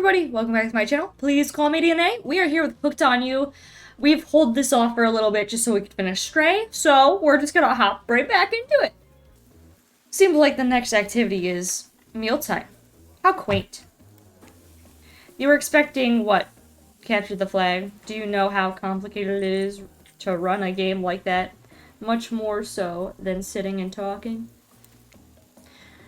everybody, welcome back to my channel. Please call me DNA. We are here with Hooked on You. We've held this off for a little bit just so we could finish Stray, so we're just gonna hop right back into it. Seems like the next activity is mealtime. How quaint. You were expecting what? Capture the flag. Do you know how complicated it is to run a game like that? Much more so than sitting and talking.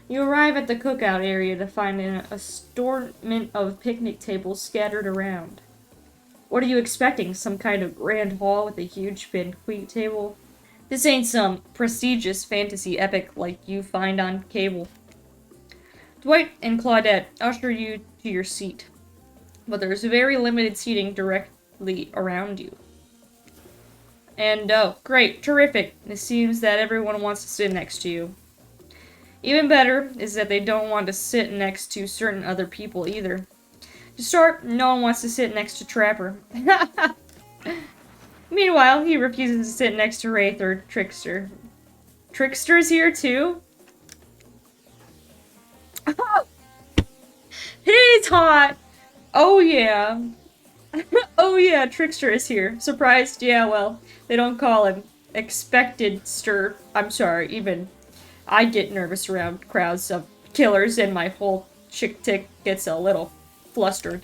You arrive at the cookout area to find an assortment of picnic tables scattered around. What are you expecting? Some kind of grand hall with a huge banquet table? This ain't some prestigious fantasy epic like you find on cable. Dwight and Claudette usher you to your seat, but there's very limited seating directly around you. And oh, great, terrific. It seems that everyone wants to sit next to you. Even better is that they don't want to sit next to certain other people either. To start, no one wants to sit next to Trapper. Meanwhile, he refuses to sit next to Wraith or Trickster. Trickster's here too? He's hot! Oh yeah. Oh yeah, Trickster is here. Surprised? Yeah, well, they don't call him expected stir. I'm sorry, even I get nervous around crowds of killers and my whole chick tick gets a little flustered.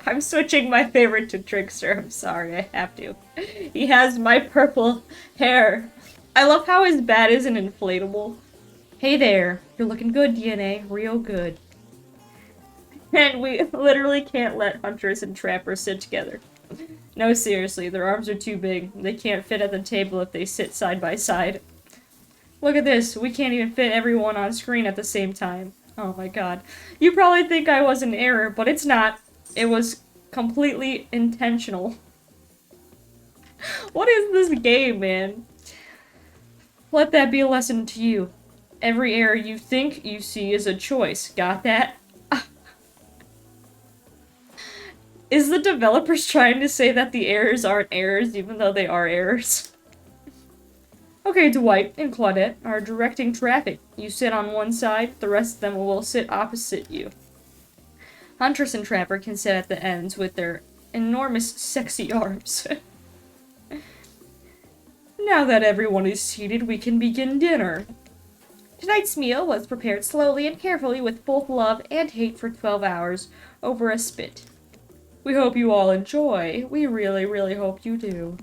I'm switching my favorite to Trickster. I'm sorry, I have to. He has my purple hair. I love how his bat isn't inflatable. Hey there, you're looking good, DNA. Real good. And we literally can't let Huntress and Trapper sit together. No, seriously, their arms are too big. They can't fit at the table if they sit side by side. Look at this, we can't even fit everyone on screen at the same time. Oh my god. You probably think I was in error, but it's not. It was completely intentional. What is this game, man? Let that be a lesson to you. Every error you think you see is a choice. Got that? Is the developers trying to say that the errors aren't errors, even though they are errors? Okay, Dwight and Claudette are directing traffic. You sit on one side, the rest of them will sit opposite you. Huntress and Trapper can sit at the ends with their enormous, sexy arms. Now that everyone is seated, we can begin dinner. Tonight's meal was prepared slowly and carefully with both love and hate for 12 hours over a spit. We hope you all enjoy. We really, really hope you do.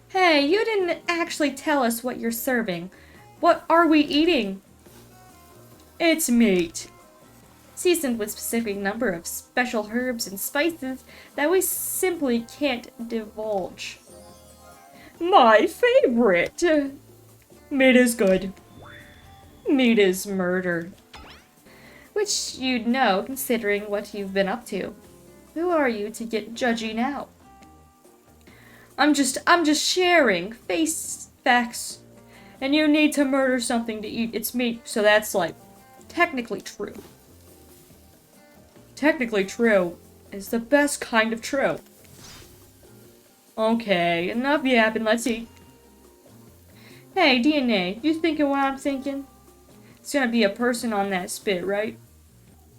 Hey, you didn't actually tell us what you're serving. What are we eating? It's meat. Seasoned with a specific number of special herbs and spices that we simply can't divulge. My favorite! Meat is good. Meat is murder. Which you'd know, considering what you've been up to. Who are you to get judgy now? I'm just sharing facts. And you need to murder something to eat its meat, so that's, like, technically true. Technically true is the best kind of true. Okay, enough yapping, let's eat. Hey, DNA, you thinking what I'm thinking? It's gonna be a person on that spit, right?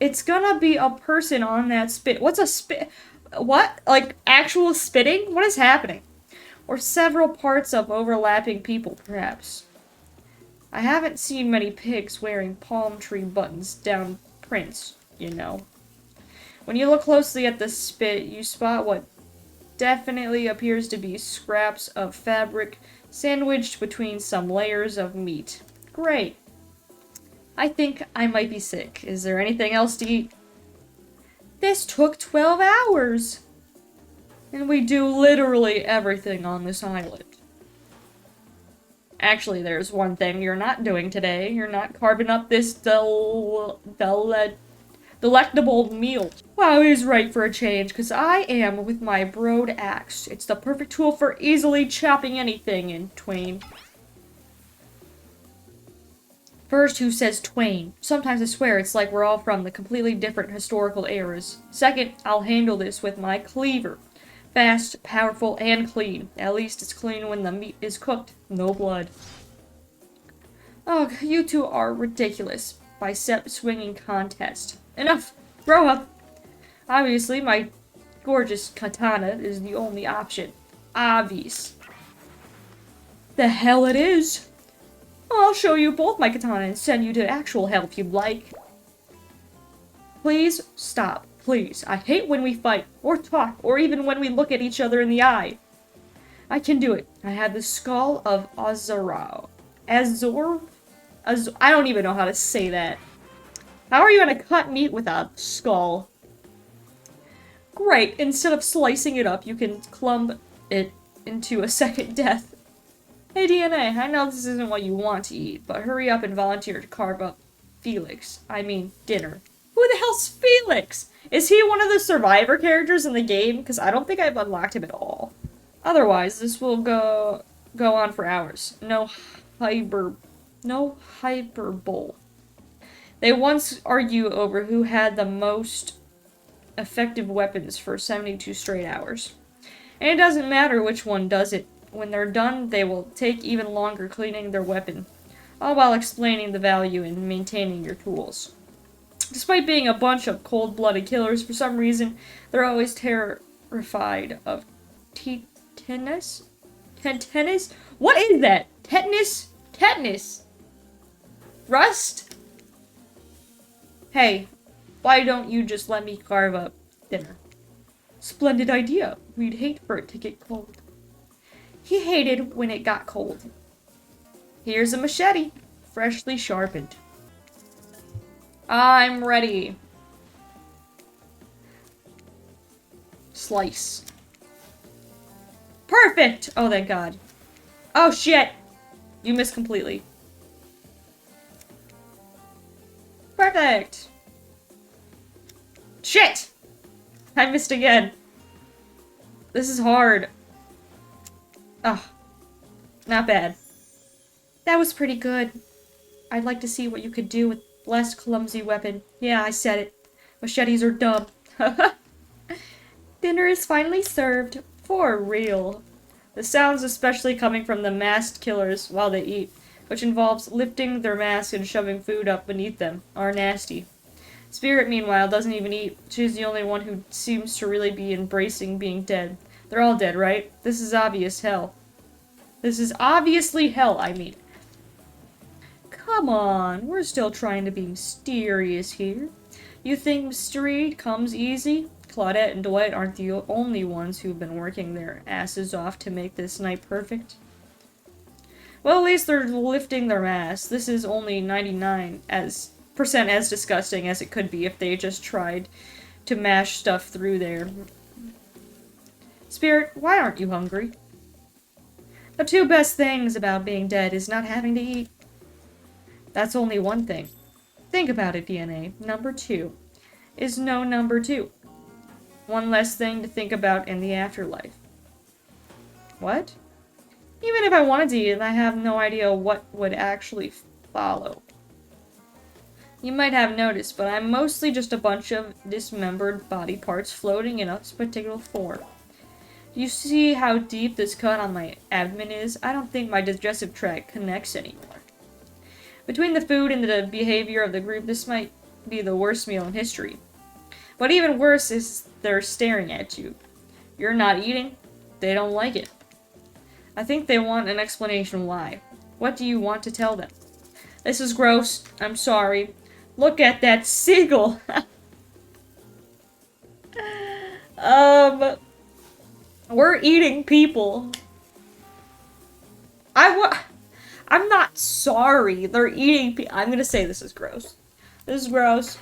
It's gonna be a person on that spit. What's a spit? What? Like, actual spitting? What is happening? Or several parts of overlapping people, perhaps. I haven't seen many pigs wearing palm tree buttons down prints, you know. When you look closely at the spit, you spot what definitely appears to be scraps of fabric sandwiched between some layers of meat. Great. I think I might be sick. Is there anything else to eat? This took 12 hours! And we do literally everything on this island. Actually, there's one thing you're not doing today. You're not carving up this delectable meal. Wow, he's right for a change, because I am with my broad axe. It's the perfect tool for easily chopping anything in twain. First, who says twain? Sometimes I swear it's like we're all from the completely different historical eras. Second, I'll handle this with my cleaver. Fast, powerful, and clean. At least it's clean when the meat is cooked. No blood. Oh, you two are ridiculous. Bicep swinging contest. Enough! Grow up! Obviously, my gorgeous katana is the only option. Obvious. The hell it is! I'll show you both my katana and send you to actual hell if you'd like. Please stop. Please. I hate when we fight, or talk, or even when we look at each other in the eye. I can do it. I have the skull of Azarao. I don't even know how to say that. How are you gonna cut meat with a skull? Great. Instead of slicing it up, you can clump it into a second death. Hey, DNA, I know this isn't what you want to eat, but hurry up and volunteer to carve up dinner. Who the hell's Felix? Is he one of the survivor characters in the game? Because I don't think I've unlocked him at all. Otherwise, this will go on for hours. No hyperbole. They once argue over who had the most effective weapons for 72 straight hours. And it doesn't matter which one does it. When they're done, they will take even longer cleaning their weapon, all while explaining the value in maintaining your tools. Despite being a bunch of cold-blooded killers, for some reason, they're always terrified of tetanus? Tetanus? What is that? Tetanus? Tetanus? Rust? Hey, why don't you just let me carve up dinner? Splendid idea. We'd hate for it to get cold. He hated when it got cold. Here's a machete, freshly sharpened. I'm ready. Slice. Perfect! Oh, thank God. Oh, shit! You missed completely. Perfect! Shit! I missed again. This is hard. Oh, not bad. That was pretty good. I'd like to see what you could do with less clumsy weapon. Yeah, I said it. Machetes are dumb. Dinner is finally served. For real. The sounds especially coming from the masked killers while they eat, which involves lifting their mask and shoving food up beneath them, are nasty. Spirit, meanwhile, doesn't even eat. She's the only one who seems to really be embracing being dead. They're all dead, right? This is obvious hell. This is obviously hell, I mean. Come on, we're still trying to be mysterious here. You think mystery comes easy? Claudette and Dwight aren't the only ones who've been working their asses off to make this night perfect. Well, at least they're lifting their masks. This is only 99% as disgusting as it could be if they just tried to mash stuff through there. Spirit, why aren't you hungry? The two best things about being dead is not having to eat. That's only one thing. Think about it, DNA. Number 2 is no number 2. One less thing to think about in the afterlife. What? Even if I wanted to eat it, I have no idea what would actually follow. You might have noticed, but I'm mostly just a bunch of dismembered body parts floating in a particular form. You see how deep this cut on my abdomen is? I don't think my digestive tract connects anymore. Between the food and the behavior of the group, this might be the worst meal in history. But even worse is they're staring at you. You're not eating, they don't like it. I think they want an explanation why. What do you want to tell them? This is gross. I'm sorry. Look at that seagull. We're eating people. I'm not sorry. They're eating people. I'm gonna say this is gross. This is gross.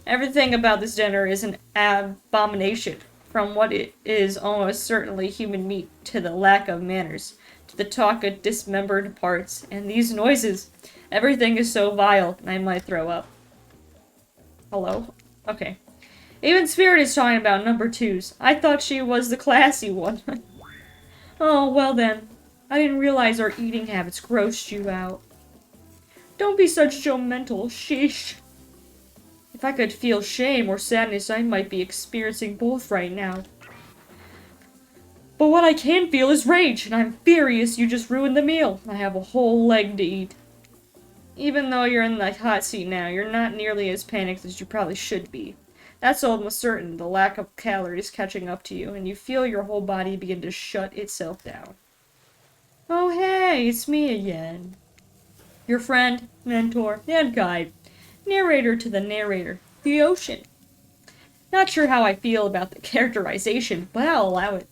Everything about this dinner is an abomination. From what it is almost certainly human meat, to the lack of manners, to the talk of dismembered parts, and these noises. Everything is so vile, I might throw up. Hello? Okay. Even Spirit is talking about number 2s. I thought she was the classy one. Oh, well then. I didn't realize our eating habits grossed you out. Don't be such judgmental, sheesh. If I could feel shame or sadness, I might be experiencing both right now. But what I can feel is rage, and I'm furious you just ruined the meal. I have a whole leg to eat. Even though you're in the hot seat now, you're not nearly as panicked as you probably should be. That's almost certain, the lack of calories catching up to you, and you feel your whole body begin to shut itself down. Oh hey, it's me again. Your friend, mentor, and guide. Narrator to the narrator. The ocean. Not sure how I feel about the characterization, but I'll allow it.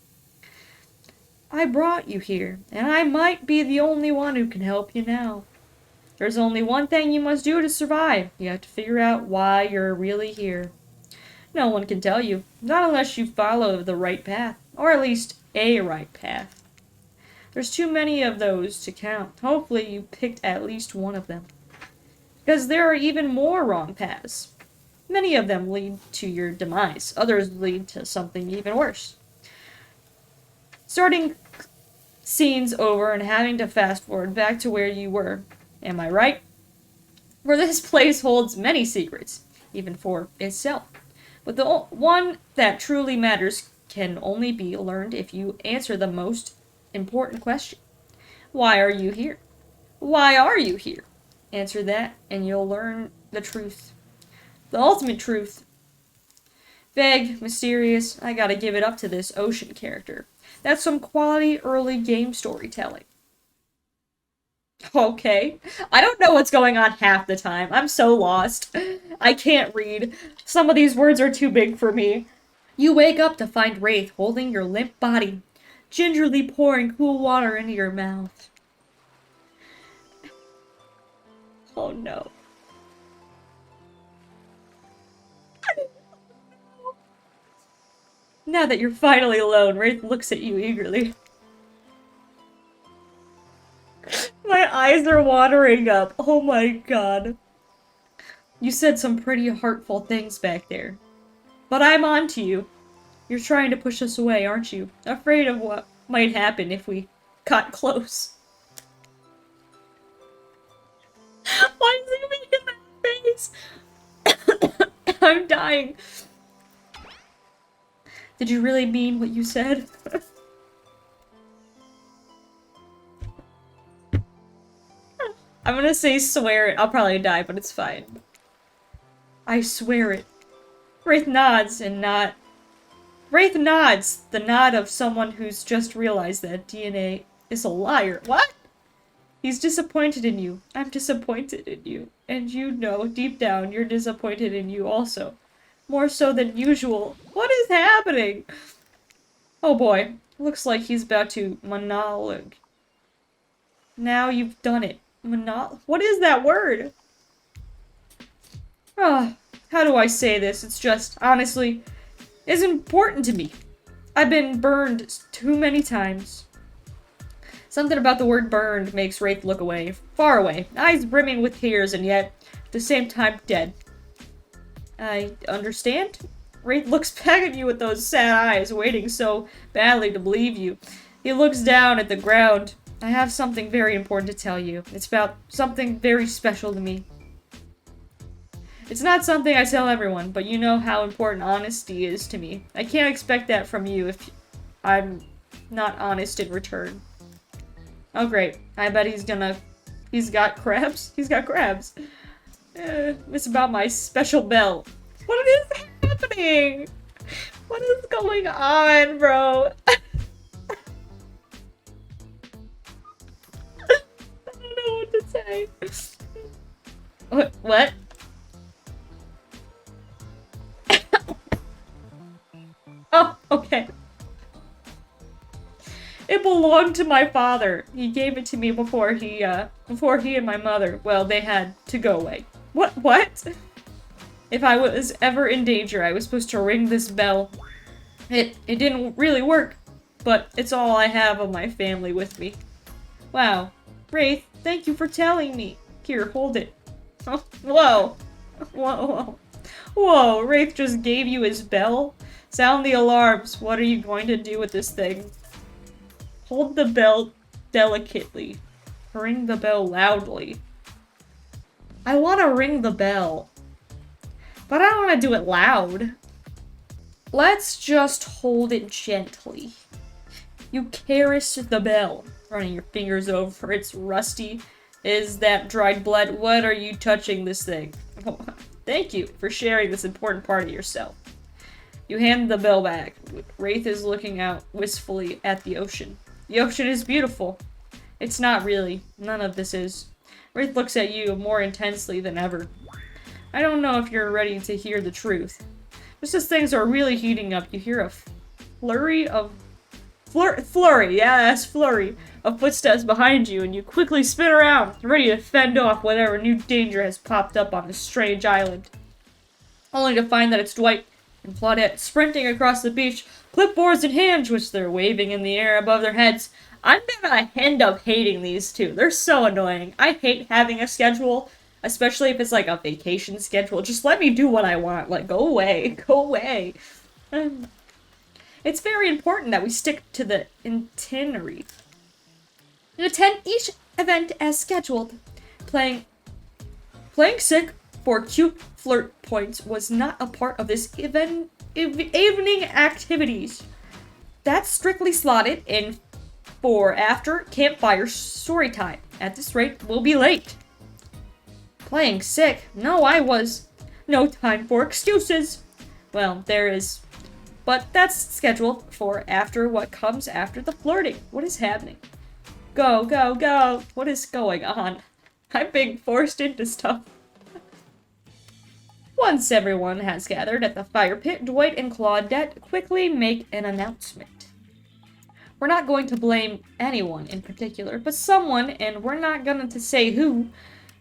I brought you here, and I might be the only one who can help you now. There's only one thing you must do to survive. You have to figure out why you're really here. No one can tell you, not unless you follow the right path, or at least a right path. There's too many of those to count. Hopefully you picked at least one of them. Because there are even more wrong paths. Many of them lead to your demise. Others lead to something even worse. Starting scenes over and having to fast forward back to where you were. Am I right? For this place holds many secrets, even for itself. But the one that truly matters can only be learned if you answer the most important question. Why are you here? Why are you here? Answer that, and you'll learn the truth. The ultimate truth. Vague, mysterious, I gotta give it up to this ocean character. That's some quality early game storytelling. Okay. I don't know what's going on half the time. I'm so lost. I can't read. Some of these words are too big for me. You wake up to find Wraith holding your limp body, gingerly pouring cool water into your mouth. Oh no. Now that you're finally alone, Wraith looks at you eagerly. My eyes are watering up. Oh my god. You said some pretty hurtful things back there. But I'm on to you. You're trying to push us away, aren't you? Afraid of what might happen if we got close. Why is he making that face? I'm dying. Did you really mean what you said? I'm gonna say swear it. I'll probably die, but it's fine. I swear it. Wraith nods and not. Wraith nods, the nod of someone who's just realized that DNA is a liar. What? He's disappointed in you. I'm disappointed in you. And you know, deep down, you're disappointed in you also. More so than usual. What is happening? Oh boy. Looks like he's about to monologue. Now you've done it. What is that word? Ah, how do I say this? It's just, honestly, it's important to me. I've been burned too many times. Something about the word burned makes Wraith look away, far away, eyes brimming with tears and yet, at the same time, dead. I understand? Wraith looks back at you with those sad eyes, waiting so badly to believe you. He looks down at the ground. I have something very important to tell you. It's about something very special to me. It's not something I tell everyone, but you know how important honesty is to me. I can't expect that from you if I'm not honest in return. Oh great. I bet he's got crabs? He's got crabs. It's about my special bell. What is happening? What is going on, bro? I don't know what to say. What? Oh, okay. It belonged to my father. He gave it to me before he and my mother, well, they had to go away. What? If I was ever in danger, I was supposed to ring this bell. It didn't really work, but it's all I have of my family with me. Wow. Wraith, thank you for telling me. Here, hold it. Oh, whoa. Whoa. Whoa, Wraith just gave you his bell? Sound the alarms. What are you going to do with this thing? Hold the bell delicately. Ring the bell loudly. I want to ring the bell. But I don't want to do it loud. Let's just hold it gently. You caress the bell, running your fingers over its rusty Is that dried blood? What are you touching this thing? Oh, thank you for sharing this important part of yourself. You hand the bell back. Wraith is looking out wistfully at the ocean. The ocean is beautiful. It's not really. None of this is. Wraith looks at you more intensely than ever. I don't know if you're ready to hear the truth. Just as things are really heating up, you hear a flurry of flurry of footsteps behind you, and you quickly spin around, ready to fend off whatever new danger has popped up on this strange island. Only to find that it's Dwight and Claudette sprinting across the beach, clipboards in hand, which they're waving in the air above their heads. I'm gonna end up hating these two. They're so annoying. I hate having a schedule, especially if it's like a vacation schedule. Just let me do what I want. Like, go away. Go away. It's very important that we stick to the itinerary. You attend each event as scheduled. Playing sick for cute flirt points was not a part of this evening activities. That's strictly slotted in for after campfire story time. At this rate, we'll be late. Playing sick? No, I was. No time for excuses. Well, there is. But that's scheduled for after what comes after the flirting. What is happening? Go, go, go. What is going on? I'm being forced into stuff. Once everyone has gathered at the fire pit, Dwight and Claudette quickly make an announcement. We're not going to blame anyone in particular, but someone, and we're not going to say who,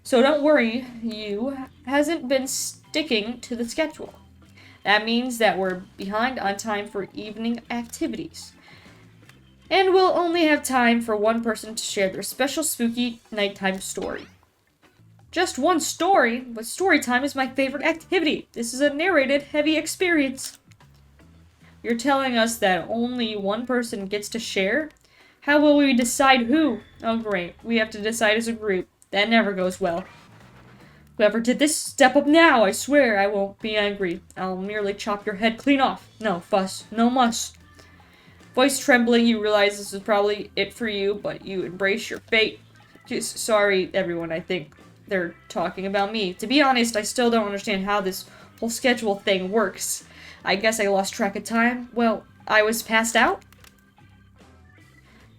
so don't worry, you hasn't been sticking to the schedule. That means that we're behind on time for evening activities. And we'll only have time for one person to share their special spooky nighttime story. Just one story, but story time is my favorite activity. This is a narrated, heavy experience. You're telling us that only one person gets to share? How will we decide who? Oh great, we have to decide as a group. That never goes well. Whoever did this, step up now. I swear I won't be angry. I'll merely chop your head clean off. No fuss, no muss. Voice trembling, you realize this is probably it for you, but you embrace your fate. Just sorry, everyone, I think they're talking about me. To be honest, I still don't understand how this whole schedule thing works. I guess I lost track of time. Well, I was passed out?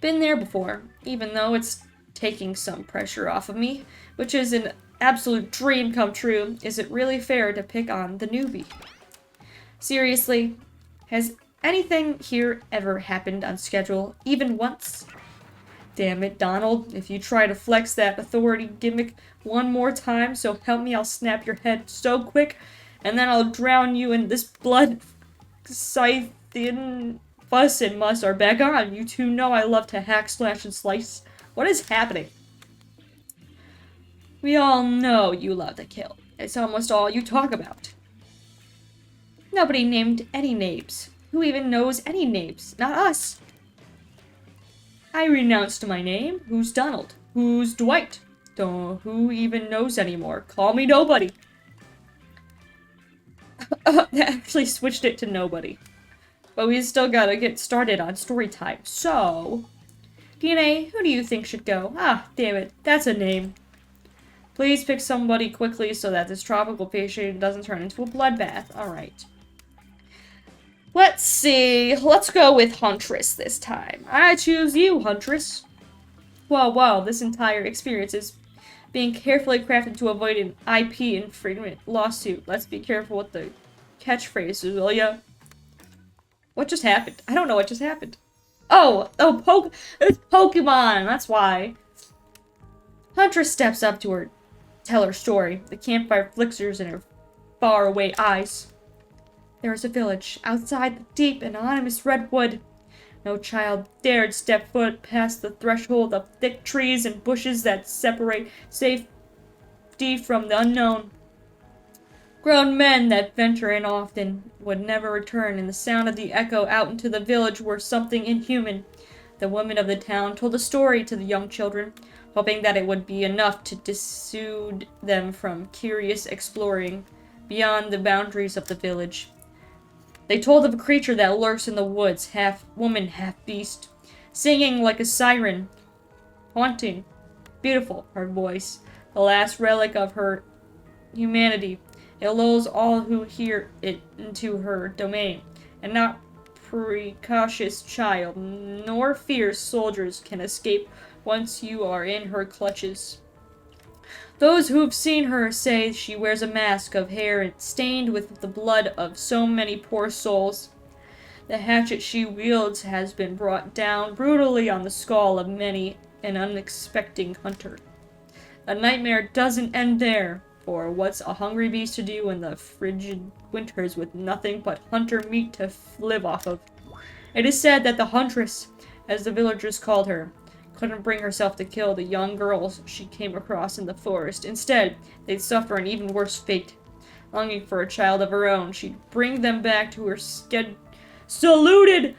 Been there before, even though it's taking some pressure off of me, which is an absolute dream come true. Is it really fair to pick on the newbie? Seriously, has anything here ever happened on schedule, even once? Damn it, Donald. If you try to flex that authority gimmick one more time, so help me, I'll snap your head so quick, and then I'll drown you in this blood. Scythian fuss and muss are back on. You two know I love to hack, slash, and slice. What is happening? We all know you love to kill. It's almost all you talk about. Nobody named any names. Who even knows any names? Not us. I renounced my name. Who's Donald? Who's Dwight? Who even knows anymore? Call me nobody. They actually switched it to nobody. But we still gotta get started on story time. So, DNA, who do you think should go? Ah, damn it. That's a name. Please pick somebody quickly so that this tropical patient doesn't turn into a bloodbath. Alright. Let's see. Let's go with Huntress this time. I choose you, Huntress. Whoa, this entire experience is being carefully crafted to avoid an IP infringement lawsuit. Let's be careful with the catchphrases, will ya? What just happened? I don't know what just happened. It's Pokemon, that's why. Huntress steps up to her, tell her story. The campfire flickers in her faraway eyes. There is a village outside the deep and anonymous redwood. No child dared step foot past the threshold of thick trees and bushes that separate safety from the unknown. Grown men that venture in often would never return, and the sound of the echo out into the village were something inhuman. The women of the town told a story to the young children, hoping that it would be enough to dissuade them from curious exploring beyond the boundaries of the village. They told of a creature that lurks in the woods, half woman, half beast, singing like a siren, haunting Beautiful, her voice, the last relic of her humanity. It lulls all who hear it into her domain, and not precocious child, nor fierce soldiers can escape once you are in her clutches. Those who've seen her say she wears a mask of hair stained with the blood of so many poor souls. The hatchet she wields has been brought down brutally on the skull of many an unexpecting hunter. The nightmare doesn't end there, for what's a hungry beast to do in the frigid winters with nothing but hunter meat to live off of? It is said that the Huntress, as the villagers called her, couldn't bring herself to kill the young girls she came across in the forest. Instead, they'd suffer an even worse fate. Longing for a child of her own, she'd bring them back to her saluted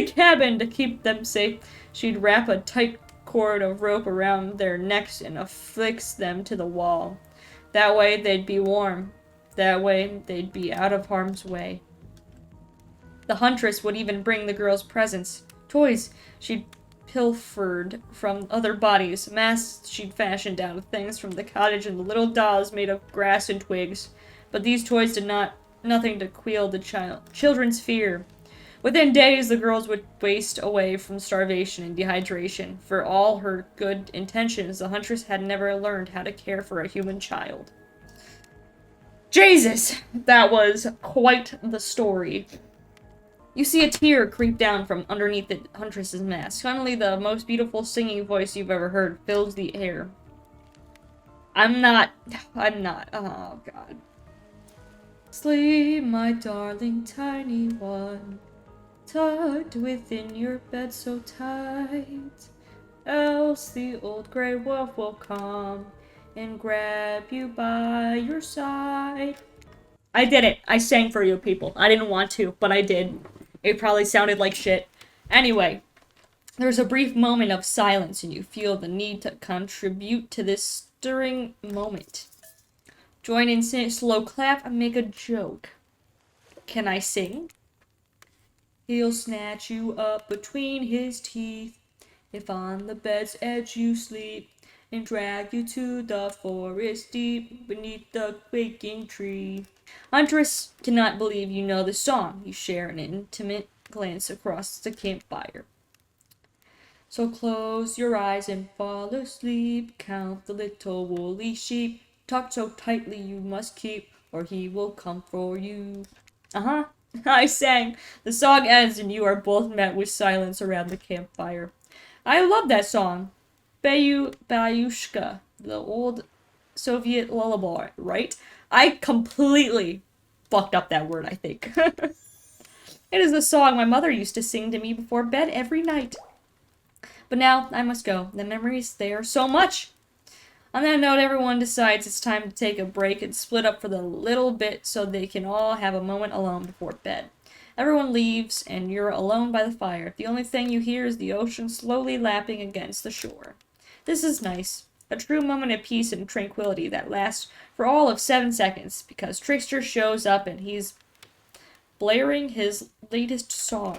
cabin to keep them safe. She'd wrap a tight cord of rope around their necks and affix them to the wall. That way they'd be warm. That way they'd be out of harm's way. The Huntress would even bring the girls presents, toys she'd pilfered from other bodies, masks she'd fashioned out of things from the cottage, and the little dolls made of grass and twigs. But these toys did nothing to quell the children's fear. Within days, the girls would waste away from starvation and dehydration. For all her good intentions, the Huntress had never learned how to care for a human child. Jesus! That was quite the story. You see a tear creep down from underneath the Huntress's mask. Suddenly, the most beautiful singing voice you've ever heard fills the air. I'm not, oh god. Sleep, my darling tiny one, tucked within your bed so tight, else the old grey wolf will come and grab you by your side. I did it. I sang for you people. I didn't want to, but I did. It probably sounded like shit. Anyway, there's a brief moment of silence and you feel the need to contribute to this stirring moment. Join in, slow clap, and make a joke. Can I sing? He'll snatch you up between his teeth if on the bed's edge you sleep, and drag you to the forest deep beneath the quaking tree. Huntress cannot believe you know the song. You share an intimate glance across the campfire. So close your eyes and fall asleep. Count the little woolly sheep. Tucked so tightly you must keep, or he will come for you. I sang. The song ends and you are both met with silence around the campfire. I love that song. Bayushka, the old Soviet lullaby, right? I completely fucked up that word, I think. It is the song my mother used to sing to me before bed every night. But now, I must go. The memories, they are so much. On that note, everyone decides it's time to take a break and split up for the little bit so they can all have a moment alone before bed. Everyone leaves, and you're alone by the fire. The only thing you hear is the ocean slowly lapping against the shore. This is nice. A true moment of peace and tranquility that lasts for all of 7 seconds, because Trickster shows up and he's blaring his latest song.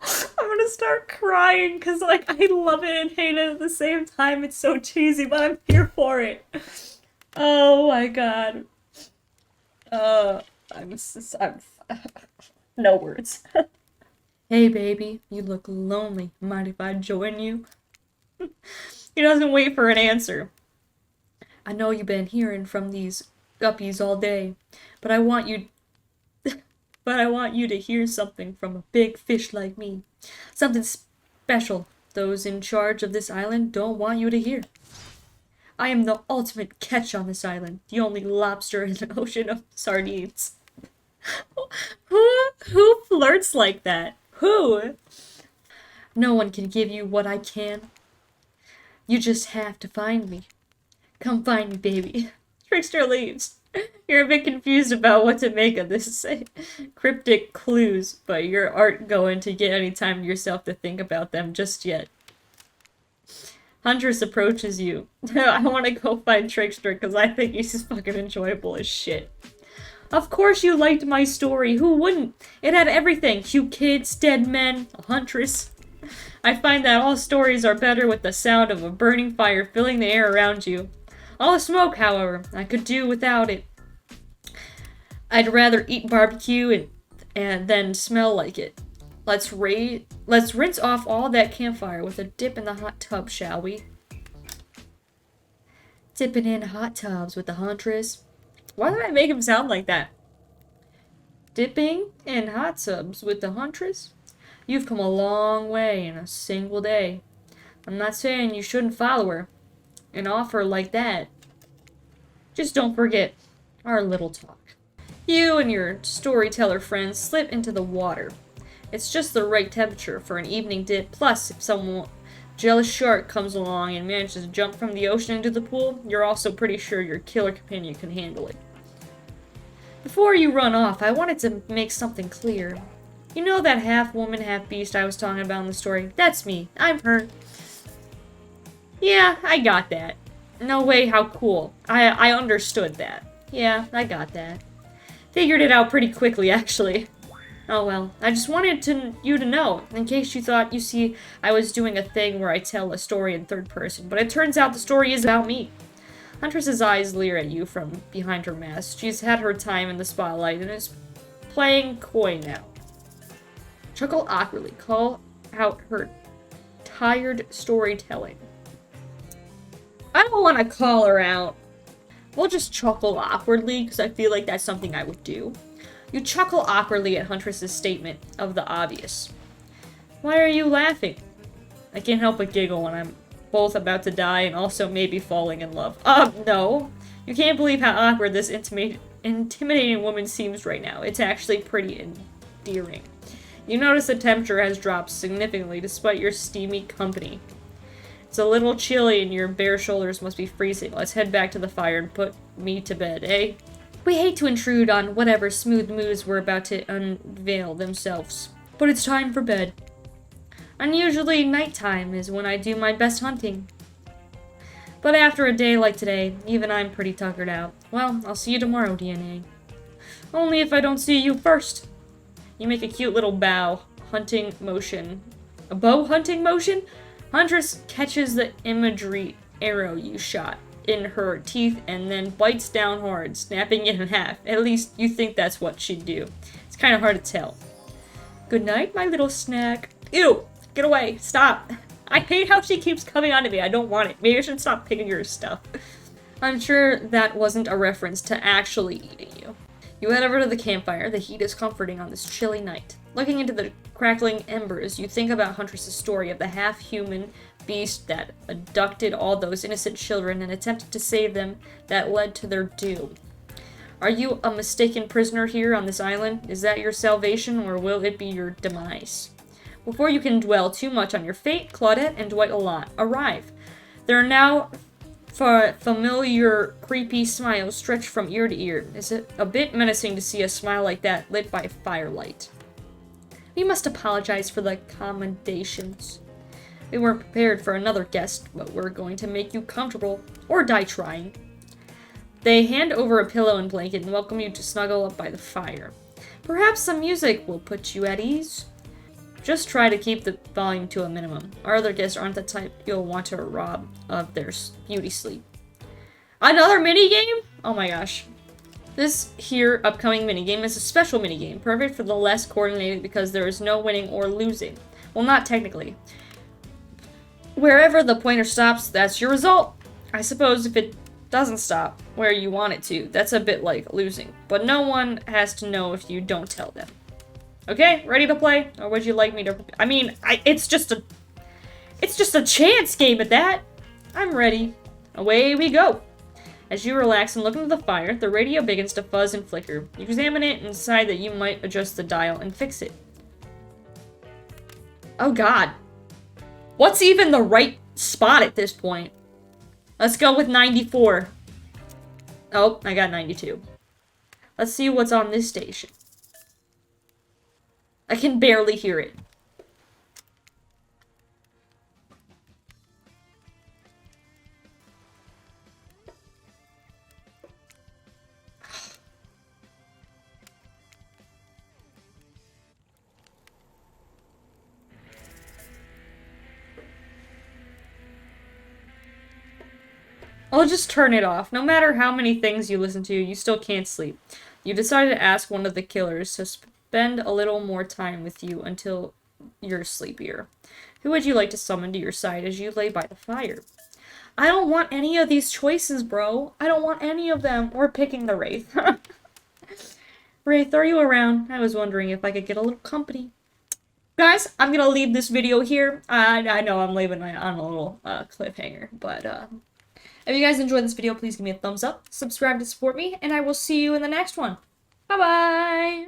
I'm gonna start crying because, like, I love it and hate it at the same time. It's so cheesy, but I'm here for it. Oh my god. I'm no words. Hey baby, you look lonely. Mind if I join you? He doesn't wait for an answer. I know you've been hearing from these guppies all day, but I want you to hear something from a big fish like me. Something special those in charge of this island don't want you to hear. I am the ultimate catch on this island, the only lobster in an ocean of sardines. Who flirts like that? Who? No one can give you what I can. You just have to find me. Come find me, baby. Trickster leaves. You're a bit confused about what to make of this cryptic clues, but you aren't going to get any time to yourself to think about them just yet. Huntress approaches you. I want to go find Trickster because I think he's just fucking enjoyable as shit. Of course you liked my story. Who wouldn't? It had everything. Cute kids, dead men, a huntress. I find that all stories are better with the sound of a burning fire filling the air around you. All the smoke, however, I could do without it. I'd rather eat barbecue and then smell like it. Let's rinse off all that campfire with a dip in the hot tub, shall we? Dipping in hot tubs with the Huntress. Why did I make him sound like that? Dipping in hot tubs with the Huntress? You've come a long way in a single day. I'm not saying you shouldn't follow her. An offer like that. Just don't forget our little talk. You and your storyteller friends slip into the water. It's just the right temperature for an evening dip, plus if some jealous shark comes along and manages to jump from the ocean into the pool, you're also pretty sure your killer companion can handle it. Before you run off, I wanted to make something clear. You know that half-woman, half-beast I was talking about in the story? That's me. I'm her. Yeah, I got that. No way, how cool. I understood that. Yeah, I got that. Figured it out pretty quickly, actually. Oh well, I just wanted you to know, in case you thought, you see, I was doing a thing where I tell a story in third person, but it turns out the story is about me. Huntress's eyes leer at you from behind her mask. She's had her time in the spotlight and is playing coy now. Chuckle awkwardly, call out her tired storytelling. I don't want to call her out. We'll just chuckle awkwardly, because I feel like that's something I would do. You chuckle awkwardly at Huntress's statement of the obvious. Why are you laughing? I can't help but giggle when I'm both about to die and also maybe falling in love. No. You can't believe how awkward this intimidating woman seems right now. It's actually pretty endearing. You notice the temperature has dropped significantly despite your steamy company. It's a little chilly and your bare shoulders must be freezing. Let's head back to the fire and put me to bed, eh? We hate to intrude on whatever smooth moves were about to unveil themselves, but it's time for bed. Unusually, nighttime is when I do my best hunting. But after a day like today, even I'm pretty tuckered out. Well, I'll see you tomorrow, DNA. Only if I don't see you first. You make a cute little bow hunting motion. A bow hunting motion? Huntress catches the imagery arrow you shot in her teeth and then bites down hard, snapping it in half. At least you think that's what she'd do. It's kind of hard to tell. Good night, my little snack. Ew! Get away! Stop! I hate how she keeps coming onto me. I don't want it. Maybe I should stop picking your stuff. I'm sure that wasn't a reference to actually eating you. You head over to the campfire. The heat is comforting on this chilly night. Looking into the crackling embers, you think about Huntress's story of the half-human beast that abducted all those innocent children and attempted to save them that led to their doom. Are you a mistaken prisoner here on this island? Is that your salvation, or will it be your demise? Before you can dwell too much on your fate, Claudette and Dwight arrive. There are now familiar, creepy smiles stretched from ear to ear. Is it a bit menacing to see a smile like that lit by firelight? We must apologize for the accommodations. We weren't prepared for another guest, but we're going to make you comfortable, or die trying. They hand over a pillow and blanket and welcome you to snuggle up by the fire. Perhaps some music will put you at ease. Just try to keep the volume to a minimum. Our other guests aren't the type you'll want to rob of their beauty sleep. Another minigame? Oh my gosh. This here upcoming minigame is a special minigame, perfect for the less coordinated because there is no winning or losing. Well, not technically. Wherever the pointer stops, that's your result. I suppose if it doesn't stop where you want it to, that's a bit like losing. But no one has to know if you don't tell them. Okay, ready to play? Or would you like me to... I mean, it's just a chance game at that. I'm ready. Away we go. As you relax and look into the fire, the radio begins to fuzz and flicker. You examine it and decide that you might adjust the dial and fix it. Oh god. What's even the right spot at this point? Let's go with 94. Oh, I got 92. Let's see what's on this station. I can barely hear it. I'll just turn it off. No matter how many things you listen to, you still can't sleep. You decided to ask one of the killers to spend a little more time with you until you're sleepier. Who would you like to summon to your side as you lay by the fire? I don't want any of these choices, bro. I don't want any of them. We're picking the Wraith. Wraith, are you around? I was wondering if I could get a little company. Guys, I'm gonna leave this video here. I know I'm leaving it on a little cliffhanger, but if you guys enjoyed this video, please give me a thumbs up, subscribe to support me, and I will see you in the next one. Bye-bye!